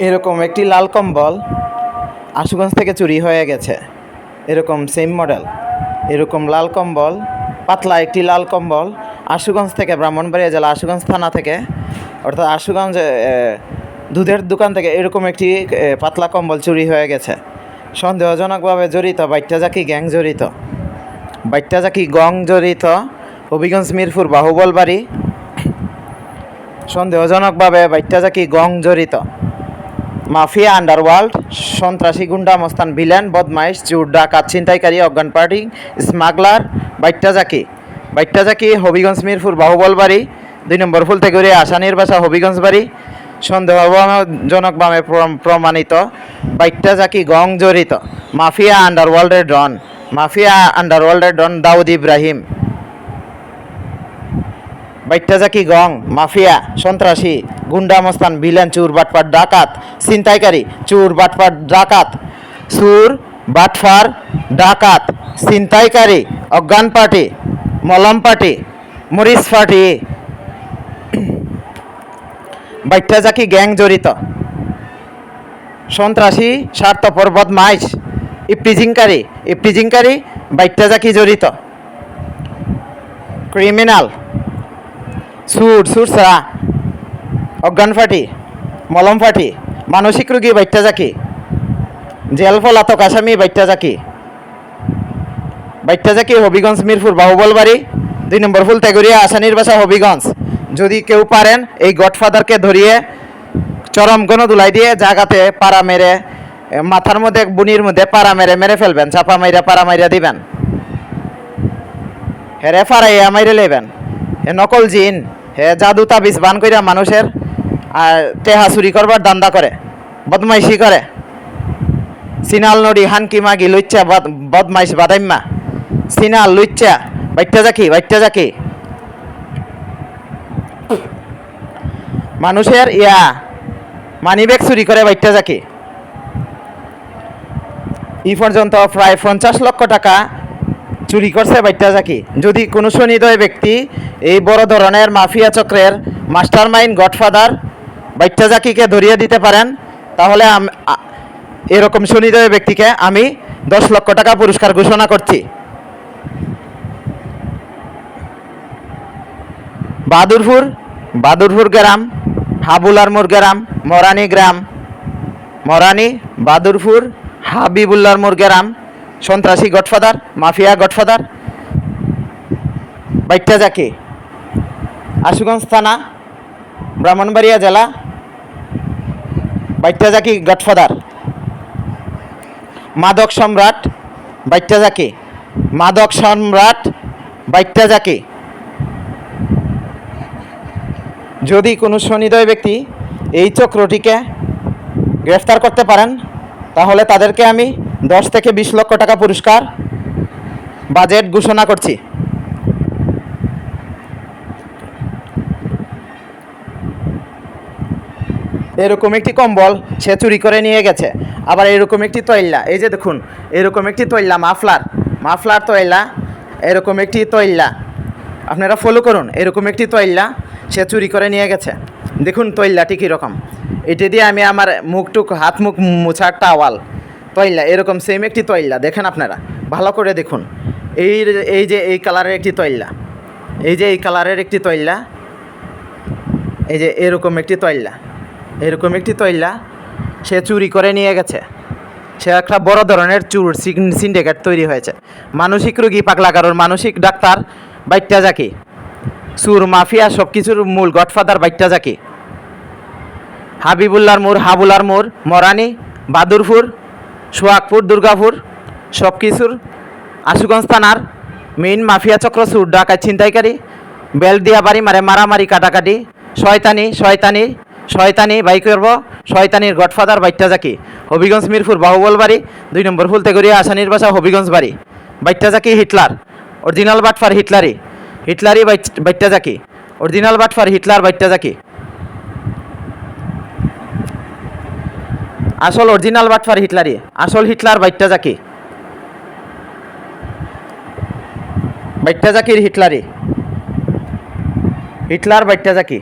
এরকম একটি লাল কম্বল আশুগঞ্জ থেকে চুরি হয়ে গেছে। এরকম সেম মডেল, এরকম লাল কম্বল, পাতলা একটি লাল কম্বল আশুগঞ্জ থেকে, ব্রাহ্মণবাড়িয়া জেলা আশুগঞ্জ থানা থেকে, অর্থাৎ আশুগঞ্জ দুধের দোকান থেকে এরকম একটি পাতলা কম্বল চুরি হয়ে গেছে। সন্দেহজনকভাবে জড়িত বাইট্টাজাকি গ্যাং জড়িত, বাইট্টাজাকি গং জড়িত, হবিগঞ্জ মিরপুর বাহুবল বাড়ি। সন্দেহজনকভাবে বাইট্টাজাকি গং জড়িত। মাফিয়া, আন্ডারওয়ার্ল্ড, সন্ত্রাসী, গুন্ডা, মস্তান, ভিলেন, বদমাইশ, চোর, ডাকাত, ছিনতাইকারী, অজ্ঞান পার্টি, স্মাগলার, বাইট্টাজাকি হবিগঞ্জ মিরপুর বাহুবল বাড়ি, 2 নম্বর ফুলতেগুড়িয়া আসানির বাসা হবিগঞ্জ বাড়ি। সন্দেহজনকভাবে প্রমাণিত বাইট্টাজাকি গং জড়িত। মাফিয়া, আন্ডারওয়ার্ল্ডের ডন দাউদ ইব্রাহিম। বাইট্টাজাকি গং, মাফিয়া, সন্ত্রাসী, গুন্ডা, মস্তান, ভিলেন, চোর, বাটপার, ডাকাত, ছিনতাইকারী, চোর, বাটপার, ডাকাত, চোর, বাটফার, ডাকাত, ছিনতাইকারী, অজ্ঞান পার্টি, মলম পার্টি, মরিচ পার্টি। বাইট্টাজাকি গ্যাং জড়িত। সন্ত্রাসী, স্বার্থপর, বদমাইশ, ইপটিজিংকারী, বাইট্টাজাকি জড়িত। ক্রিমিনাল, সুরসা, অজ্ঞান ফাটি, মলম ফাটি, মানসিক রোগী বাইট্টাজাকি, জেল পলাতক আসামি বাইট্টাজাকি হবিগঞ্জ মিরপুর বাহুবল বাড়ি, 2 নম্বর ফুলতেগুড়িয়া আসানির বাসা হবিগঞ্জ। যদি কেউ পারেন এই গডফাদারকে ধরিয়ে চরম গণদুলাই দিয়ে জায়গাতে পাড়া মেরে, মাথার মধ্যে বুনির মধ্যে পাড়া মেরে ফেলবেন, চাপা মাইরা পাড়া মাইরা দিবেন, হেরে ফারাইয়া মাইরে লেবেন। হে নকল জিন, হে জাদু তাবিজ বান কইরা মানুষের টেহা চুরি করবার দান্দা করে, বদমাইশি করে। সিনাল নড়ি, হানকি মাগি, লুচ্চা, বদমাইশ, বাদাইম্মা, সিনাল, লুচ্চা, বাইট্টাজাকি মানুষের মানিব্যাগ চুরি করে বাইট্টাজাকি। এই পর্যন্ত প্রায় 50 লক্ষ টাকা চুরি করছে বাইট্টাজাকি। যদি কোনো সুনির্দয় ব্যক্তি এই বড় ধরনের মাফিয়া চক্রের মাস্টার মাইন্ড গডফাদার বাইট্টাজাকিকে ধরিয়ে দিতে পারেন, তাহলে এরকম সুনির্দয় ব্যক্তিকে আমি 10 লক্ষ টাকা পুরস্কার ঘোষণা করছি। বাদুরপুর গ্রাম, হাবুলার মোড় গ্রাম, মরানি, বাদুরপুর, হাবিবুল্লার মোড় গ্রাম। সন্ত্রাসী গডফাদার, মাফিয়া গডফাদার বাইট্টাজাকি, আশুগঞ্জ থানা, ব্রাহ্মণবাড়িয়া জেলা। বাইট্টাজাকি গডফাদার। মাদক সম্রাট বাইট্টাজাকি। যদি কোনো সুনির্দয় ব্যক্তি এই চক্রটিকে গ্রেফতার করতে পারেন, তাহলে তাদেরকে আমি 10 থেকে 20 লক্ষ টাকা পুরস্কার বাজেট ঘোষণা করছি। এরকম একটি কম্বল সে চুরি করে নিয়ে গেছে। আবার এরকম একটি তৈলা, এই যে দেখুন, এরকম একটি তৈলা, মাফলার তৈলা, এরকম একটি তৈলা, আপনারা ফলো করুন। এরকম একটি তৈলা সে চুরি করে নিয়ে গেছে। দেখুন তৈলাটি কীরকম। এটা দিয়ে আমি আমার হাত মুখ মোছার টাওয়াল, তৈলা, এরকম সেম একটি তৈলা। দেখেন আপনারা ভালো করে দেখুন। এই যে এই কালারের একটি তৈলা, এই যে এই কালারের একটি তৈলা, এই যে এরকম একটি তৈলা সে চুরি করে নিয়ে গেছে। সে একটা বড় ধরনের চুর সিন্ডিকেট তৈরি হয়েছে। মানসিক রোগী, পাগলাগারোর মানসিক ডাক্তার বাইট্টাজাকি, চুর, মাফিয়া, সব কিছুর মূল গডফাদার বাইট্টাজাকি। হাবুলার মোড়, মরানি, বাদুরপুর, সোহাগপুর, দুর্গাপুর, সব কিছুর আশুগঞ্জ থানার মেইন মাফিয়া চক্র, চুর, ডাকাত, ছিনতাইকারী, বেল দিয়া বাড়ি মারে, মারামারি, কাটাকাটি, শয়তানি বাই করব, শয়তানির গডফাদার বাইট্টাজাকি, হবিগঞ্জ মিরপুর বাহুবল বাড়ি, 2 নম্বর ফুলতেগুড়িয়া আসানির বাসা হবিগঞ্জ বাড়ি। বাইট্টাজাকি হিটলার, অরিজিনাল বাটফার, হিটলারি বাইট্টাজাকি, অরিজিনাল বাটফার, হিটলার বাইট্টাজাকি, আসল অরিজিনাল বাটফার হিটলারি, আসল হিটলার বাইট্টাজাকির হিটলার বাইট্টাজাকি।